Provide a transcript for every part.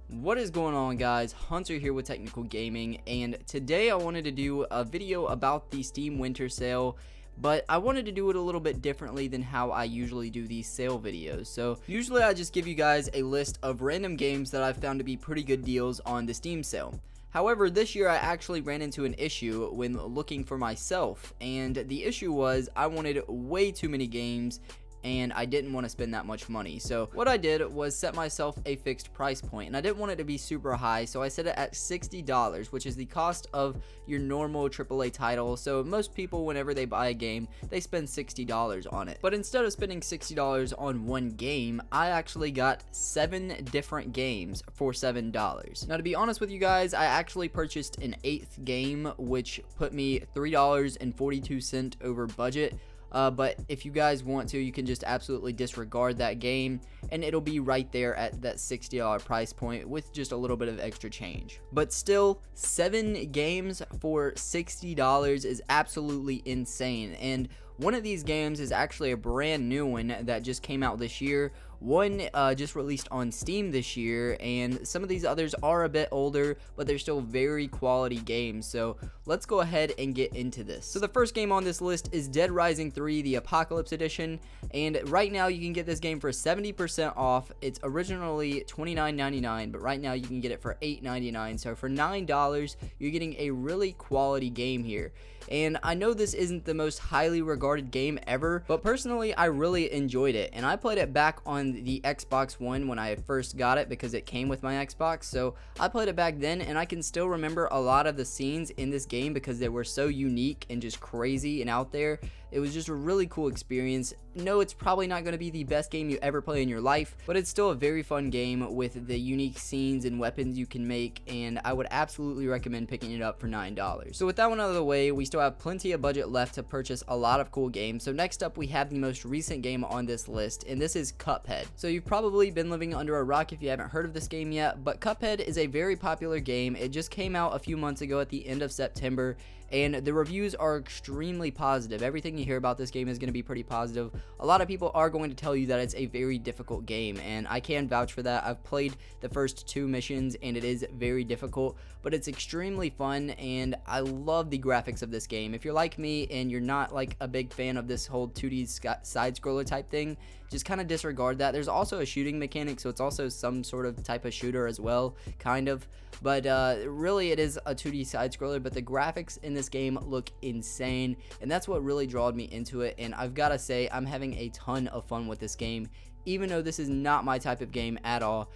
What is going on, guys? Hunter here with Technical Gaming, and today I wanted to do a video about the Steam Winter Sale, but I wanted to do it a little bit differently than how I usually do these sale videos. So usually I just give you guys a list of random games that I've found to be pretty good deals on the Steam sale. However, this year I actually ran into an issue when looking for myself, and the issue was I wanted way too many games and I didn't want to spend that much money. So what I did was set myself a fixed price point, and I didn't want it to be super high, so I set it at $60, which is the cost of your normal AAA title. So most people, whenever they buy a game, they spend $60 on it. But instead of spending $60 on one game, I actually got 7 different games for $7. Now, to be honest with you guys, I actually purchased an 8th game, which put me $3.42 over budget. But if you guys want to, you can just absolutely disregard that game, and it'll be right there at that $60 price point with just a little bit of extra change. But still, 7 games for $60 is absolutely insane, and one of these games is actually a brand new one that just came out this year. One just released on Steam this year, and some of these others are a bit older, but they're still very quality games. So let's go ahead and get into this. So the first game on this list is Dead Rising 3, the Apocalypse Edition, and right now you can get this game for 70% off. It's originally $29.99, but right now you can get it for $8.99. So for $9, you're getting a really quality game here. And I know this isn't the most highly regarded game ever, but personally I really enjoyed it, and I played it back on the Xbox One when I first got it because it came with my Xbox. So I played it back then, and I can still remember a lot of the scenes in this game because they were so unique and just crazy and out there. It was just a really cool experience. No, it's probably not going to be the best game you ever play in your life, but it's still a very fun game with the unique scenes and weapons you can make, and I would absolutely recommend picking it up for $9. So with that one out of the way, we still have plenty of budget left to purchase a lot of cool games. So next up, we have the most recent game on this list, and this is Cuphead. So you've probably been living under a rock if you haven't heard of this game yet, but Cuphead is a very popular game. It just came out a few months ago at the end of September, and the reviews are extremely positive. Everything you hear about this game is going to be pretty positive. A lot of people are going to tell you that it's a very difficult game, and I can vouch for that. I've played the first 2 missions, and it is very difficult, but it's extremely fun, and I love the graphics of this game. If you're like me and you're not like a big fan of this whole 2D side-scroller type thing, just kind of disregard that. There's also a shooting mechanic, so it's also some sort of type of shooter as well, kind of. But really it is a 2D side-scroller, but the graphics in this game look insane, and that's what really drawed me into it. And I've got to say, I'm having a ton of fun with this game, even though this is not my type of game at all.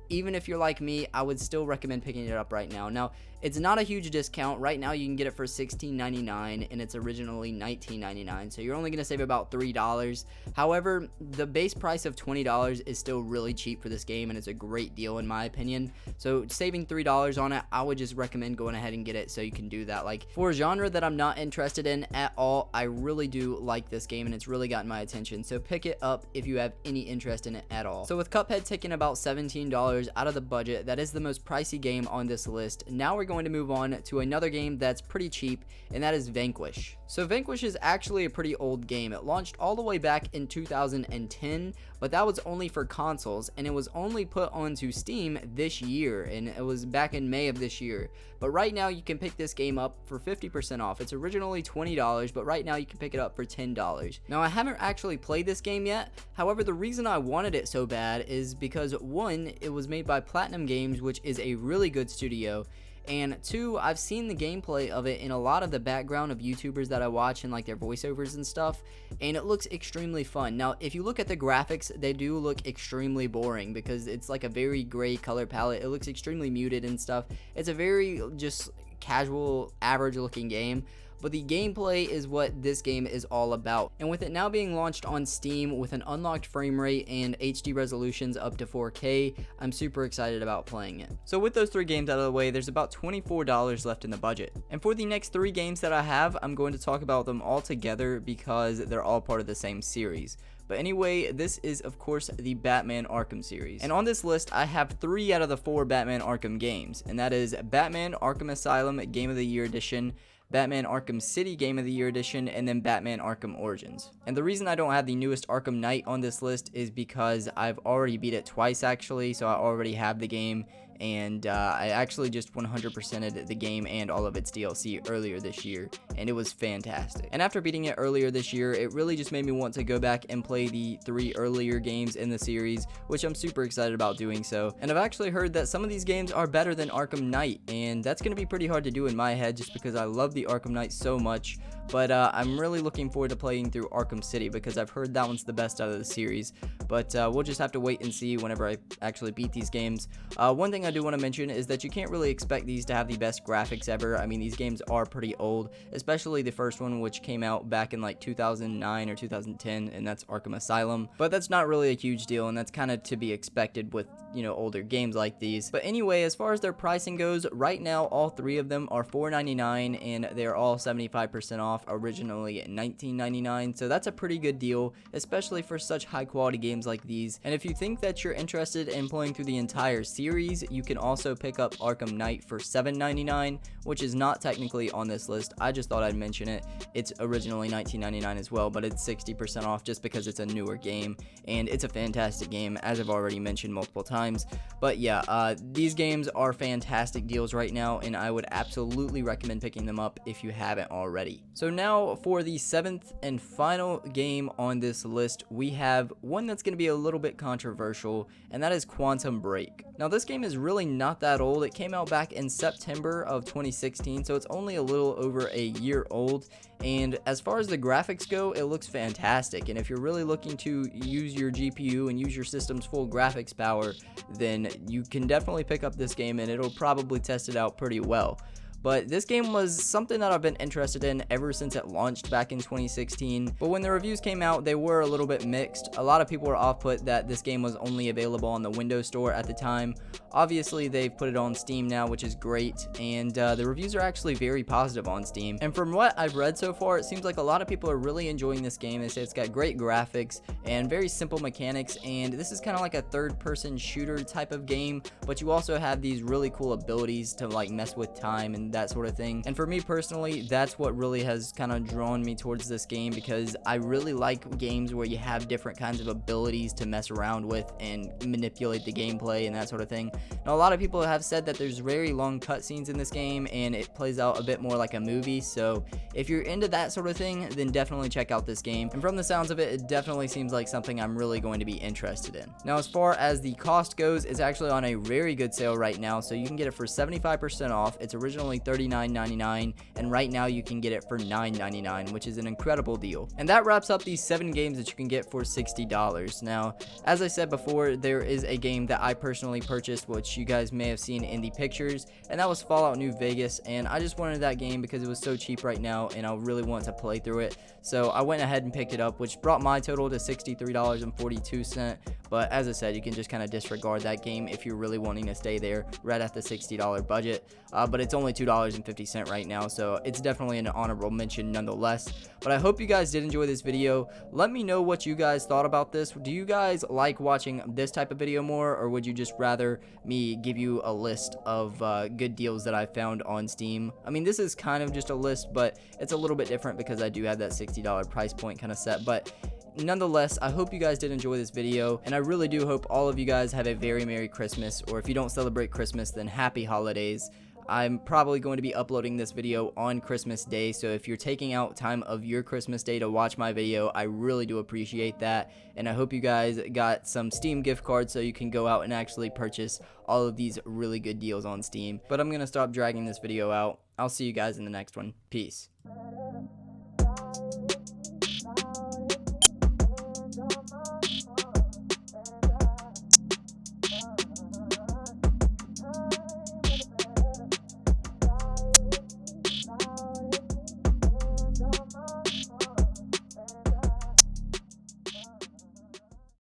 Even if you're like me, I would still recommend picking it up right now. Now, it's not a huge discount. Right now, you can get it for $16.99, and it's originally $19.99, so you're only going to save about $3. However, the base price of $20 is still really cheap for this game, and it's a great deal in my opinion. So saving $3 on it, I would just recommend going ahead and get it so you can do that. Like, for a genre that I'm not interested in at all, I really do like this game, and it's really gotten my attention. So pick it up if you have any interest in it at all. So with Cuphead taking about $17 out of the budget, that is the most pricey game on this list. Now we're going to move on to another game that's pretty cheap, and that is Vanquish. So Vanquish is actually a pretty old game. It launched all the way back in 2010, but that was only for consoles, and it was only put onto Steam this year, and it was back in May of this year. But right now you can pick this game up for 50% off. It's originally $20, but right now you can pick it up for $10. Now, I haven't actually played this game yet. However, the reason I wanted it so bad is because, one, it was made by Platinum Games, which is a really good studio, and 2, I've seen the gameplay of it in a lot of the background of YouTubers that I watch and like their voiceovers and stuff, and it looks extremely fun. Now, if you look at the graphics, they do look extremely boring because it's like a very gray color palette. It looks extremely muted and stuff. It's a very just casual, average looking game. But the gameplay is what this game is all about. And with it now being launched on Steam with an unlocked frame rate and HD resolutions up to 4K, I'm super excited about playing it. So with those 3 games out of the way, there's about $24 left in the budget. And for the next 3 games that I have, I'm going to talk about them all together because they're all part of the same series. But anyway, this is of course the Batman Arkham series. And on this list, I have 3 out of the 4 Batman Arkham games. And that is Batman Arkham Asylum Game of the Year Edition, Batman Arkham City Game of the Year Edition, and then Batman Arkham Origins. And the reason I don't have the newest Arkham Knight on this list is because I've already beat it twice actually, so I already have the game, and I actually just 100%ed the game and all of its DLC earlier this year, and it was fantastic. And after beating it earlier this year, it really just made me want to go back and play the 3 earlier games in the series, which I'm super excited about doing so. And I've actually heard that some of these games are better than Arkham Knight, and that's going to be pretty hard to do in my head just because I love the Arkham Knight so much. But I'm really looking forward to playing through Arkham City because I've heard that one's the best out of the series. But we'll just have to wait and see whenever I actually beat these games. One thing I do want to mention is that you can't really expect these to have the best graphics ever. I mean, these games are pretty old, especially the first one, which came out back in like 2009 or 2010, and that's Arkham Asylum. But that's not really a huge deal, and that's kind of to be expected with, you know, older games like these. But anyway, as far as their pricing goes, right now all 3 of them are $4.99, and they're all 75% off, originally $19.99. So that's a pretty good deal, especially for such high quality games like these. And if you think that you're interested in playing through the entire series, you can also pick up Arkham Knight for $7.99, which is not technically on this list. I just thought I'd mention it. It's originally $19.99 as well, but it's 60% off just because it's a newer game, and it's a fantastic game, as I've already mentioned multiple times. But yeah, these games are fantastic deals right now, and I would absolutely recommend picking them up if you haven't already. So now for the 7th and final game on this list, we have one that's going to be a little bit controversial, and that is Quantum Break. Now this game is really not that old. It came out back in September of 2016, so it's only a little over a year old. And as far as the graphics go, it looks fantastic. And if you're really looking to use your GPU and use your system's full graphics power, then you can definitely pick up this game and it'll probably test it out pretty well. But this game was something that I've been interested in ever since it launched back in 2016. But when the reviews came out, they were a little bit mixed. A lot of people were off-put that this game was only available on the Windows Store at the time. Obviously, they've put it on Steam now, which is great. And the reviews are actually very positive on Steam. And from what I've read so far, it seems like a lot of people are really enjoying this game. They say it's got great graphics and very simple mechanics. And this is kind of like a third-person shooter type of game. But you also have these really cool abilities to like mess with time and that sort of thing. And for me personally, that's what really has kind of drawn me towards this game, because I really like games where you have different kinds of abilities to mess around with and manipulate the gameplay and that sort of thing. Now, a lot of people have said that there's very long cutscenes in this game and it plays out a bit more like a movie, so if you're into that sort of thing, then definitely check out this game. And from the sounds of it, it definitely seems like something I'm really going to be interested in. Now, as far as the cost goes, it's actually on a very good sale right now, so you can get it for 75% off. It's originally $39.99, and right now you can get it for $9.99, which is an incredible deal. And that wraps up these 7 games that you can get for $60. Now, as I said before, there is a game that I personally purchased, which you guys may have seen in the pictures, and that was Fallout New Vegas. And I just wanted that game because it was so cheap right now, and I really want to play through it. So I went ahead and picked it up, which brought my total to $63.42. But as I said, you can just kind of disregard that game if you're really wanting to stay there right at the $60 budget. But it's only $2.50 right now, so it's definitely an honorable mention nonetheless. But I hope you guys did enjoy this video. Let me know what you guys thought about this. Do you guys like watching this type of video more, or would you just rather me give you a list of good deals that I found on Steam? I mean, this is kind of just a list, but it's a little bit different because I do have that $60 price point kind of set. But nonetheless, I hope you guys did enjoy this video, and I really do hope all of you guys have a very Merry Christmas, or if you don't celebrate Christmas, then Happy Holidays. I'm probably going to be uploading this video on Christmas Day, so if you're taking out time of your Christmas Day to watch my video, I really do appreciate that. And I hope you guys got some Steam gift cards so you can go out and actually purchase all of these really good deals on Steam. But I'm going to stop dragging this video out. I'll see you guys in the next one. Peace.